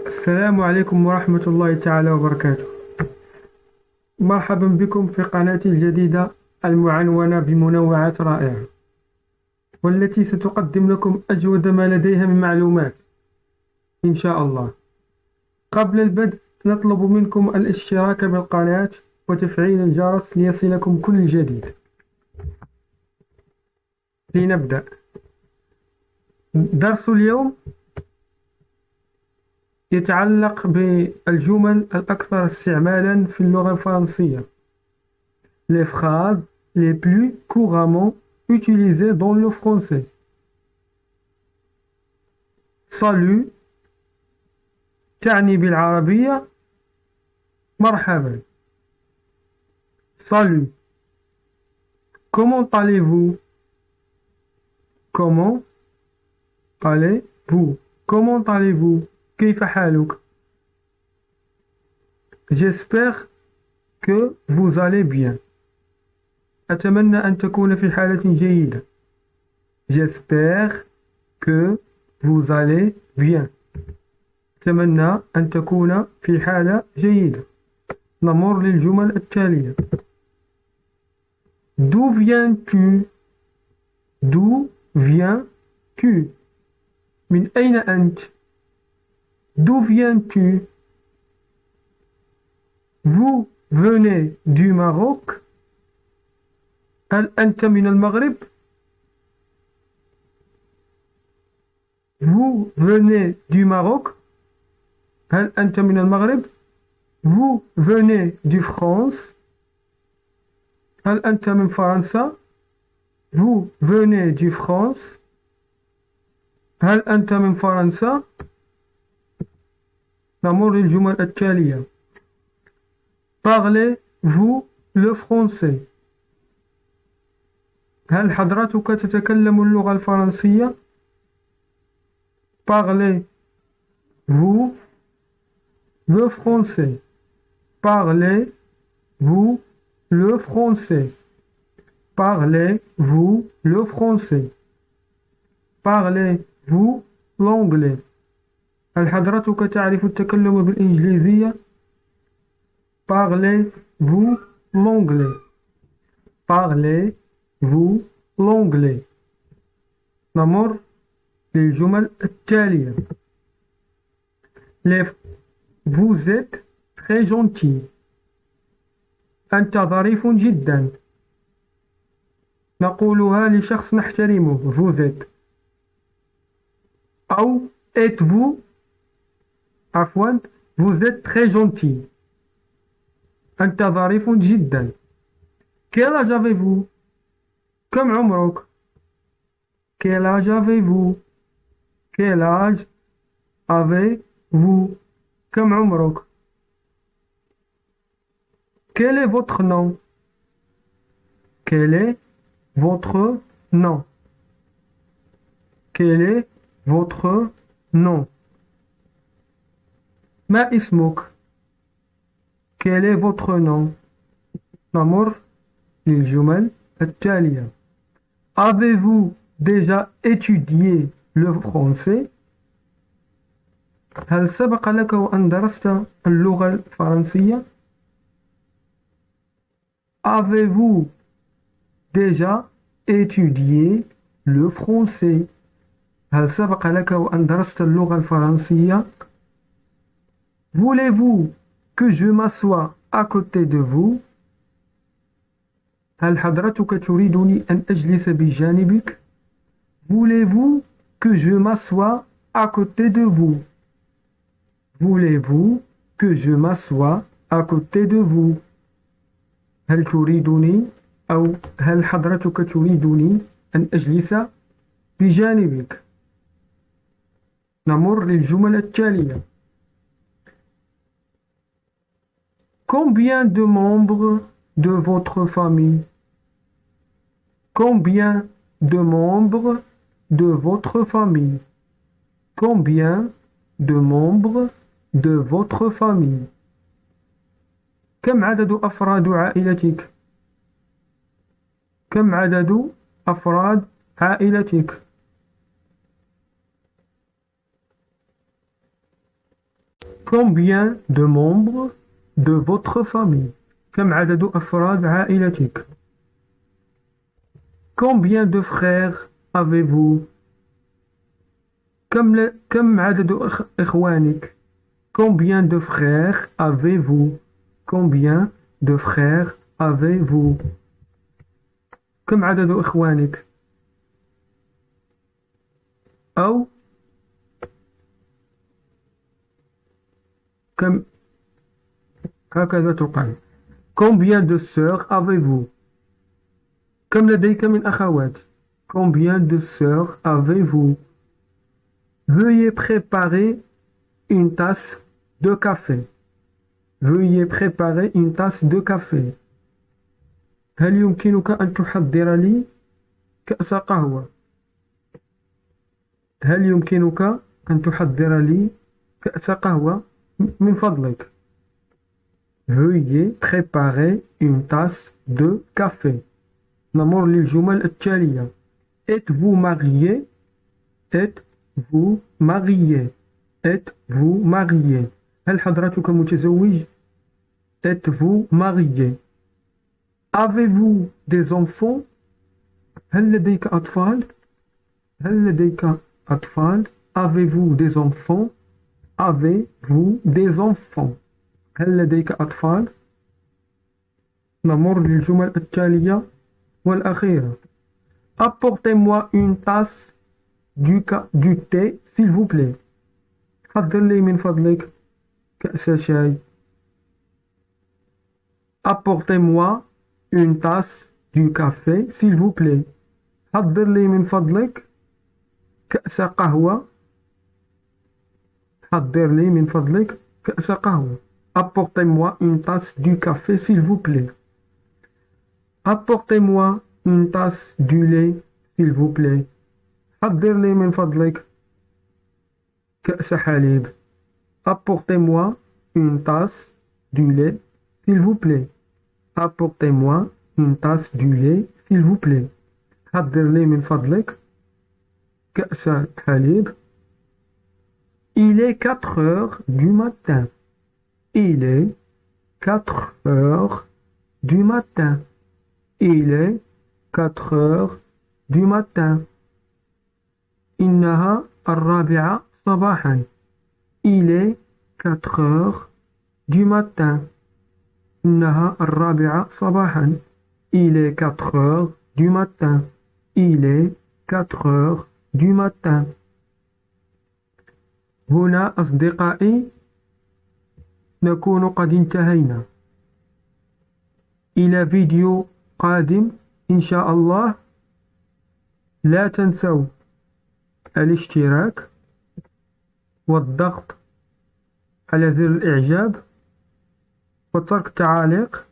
السلام عليكم ورحمة الله تعالى وبركاته. مرحبا بكم في قناتي الجديدة المعنونة بمنوعات رائعة، والتي ستقدم لكم أجود ما لديها من معلومات إن شاء الله. قبل البدء نطلب منكم الاشتراك بالقناة وتفعيل الجرس ليصلكم كل جديد. لنبدأ. درس اليوم يتعلق بالجمل الأكثر استعمالا في اللغة الفرنسية. Les phrases les plus couramment utilisées dans le français. Salut تعني بالعربية مرحبا. Salut. Comment allez-vous? Comment allez-vous? Comment allez-vous? كيف حالك؟ J'espère que vous allez bien. أتمنى أن تكون في حالة جيدة. J'espère que vous allez bien. أتمنى أن تكون في حالة جيدة. نمر للجمل التالية. D'où viens-tu? D'où viens-tu? من أين أنت؟ D'où viens-tu? Vous venez du Maroc? هل أنت من المغرب؟ Vous venez du Maroc? هل أنت من المغرب؟ Vous venez du France? هل أنت من فرنسا؟ Vous venez du France? هل أنت من فرنسا؟ نمر للجمل التالية. Parlez-vous le français? هل حضرتك تتكلم اللغة الفرنسية؟ Parlez-vous le français? Parlez-vous le français? Parlez-vous le français? Parlez-vous l'anglais? هل حضرتك تعرف التكلم بالإنجليزية؟ Parlez-vous l'anglais? Parlez-vous l'anglais? نمر للجمل التالية. Vous êtes très gentil. أنت ظريف جدا. نقولها لشخص نحترمه. Vous êtes. أو êtes-vous. عفوا. Vous êtes très gentil. أنت ظريف جدا. Quel âge avez-vous? كم عمرك؟ Quel âge avez-vous? Quel âge avez-vous? كم عمرك؟ Quel est votre nom? Quel est votre nom? Quel est votre nom? ما اسمك؟ Quel est votre nom? نمر للجمل التالية. Avez-vous déjà étudié le français? هل سبق لك وأن درست اللغة الفرنسية؟ Avez-vous déjà étudié le français? هل سبق لك وأن درست اللغة الفرنسية؟ Voulez-vous que je m'assoie à côté de vous? هل حضرتك تريدني أن أجلس بجانبك؟ Voulez-vous que je m'assoie à côté de vous? Voulez-vous que je m'assoie à côté de vous? هل تريدني أو هل حضرتك تريدني أن أجلس بجانبك؟ نمر للجمل التالية. Combien de membres de votre famille? Combien de membres de votre famille? Combien de membres de votre famille? كم عدد أفراد عائلتك؟ كم عدد أفراد عائلتك؟ Combien de membres de votre famille? كم عدد أفراد عائلتك؟ Combien de frères avez-vous? كم عدد إخوانك؟ Combien de frères avez-vous? Combien de frères avez-vous? كم عدد إخوانك؟ أو كم هكذا تقال. Combien de sœurs avez-vous? كم لديك من أخوات؟ Combien de sœurs avez-vous? Veuillez préparer une tasse de café. Veuillez préparer une tasse de café. هل يمكنك أن تحضر لي كأس قهوة؟ هل يمكنك أن تحضر لي كأس قهوة من فضلك؟ Veuillez préparer une tasse de café. نمر للجمل التالية. Êtes-vous marié? Êtes-vous marié? Êtes-vous marié? هل حضرتك متزوج؟ Êtes-vous marié? Avez-vous des enfants? هل لديك أطفال؟ هل لديك أطفال؟ Avez-vous des enfants? Avez-vous des enfants? هل لديك أطفال؟ نمر للجمل التالية والأخيرة. Apportez-moi une tasse du thé s'il vous plaît. حضر لي من فضلك كأس شاي. Apportez-moi une tasse du café s'il vous plaît. حضر لي من فضلك كأس قهوة. حضر لي من فضلك كأس قهوة. Apportez-moi une tasse du café s'il vous plaît. Apportez-moi une tasse du lait s'il vous plaît. حضر لي من فضلك كأس حليب. Apportez-moi une tasse du lait s'il vous plaît. Apportez-moi une tasse du lait s'il vous plaît. حضر لي من فضلك كأس حليب. Il est 4 heures du matin. Il est 4 heures du matin. Il est 4 heures du matin. إنها 4 صباحا. Il est 4 heures du matin. إنها 4 صباحا. Il est 4 heures du matin. Il est 4 heures du matin. هنا أصدقائي نكون قد انتهينا. إلى فيديو قادم إن شاء الله. لا تنسوا الاشتراك والضغط على زر الإعجاب وترك تعاليق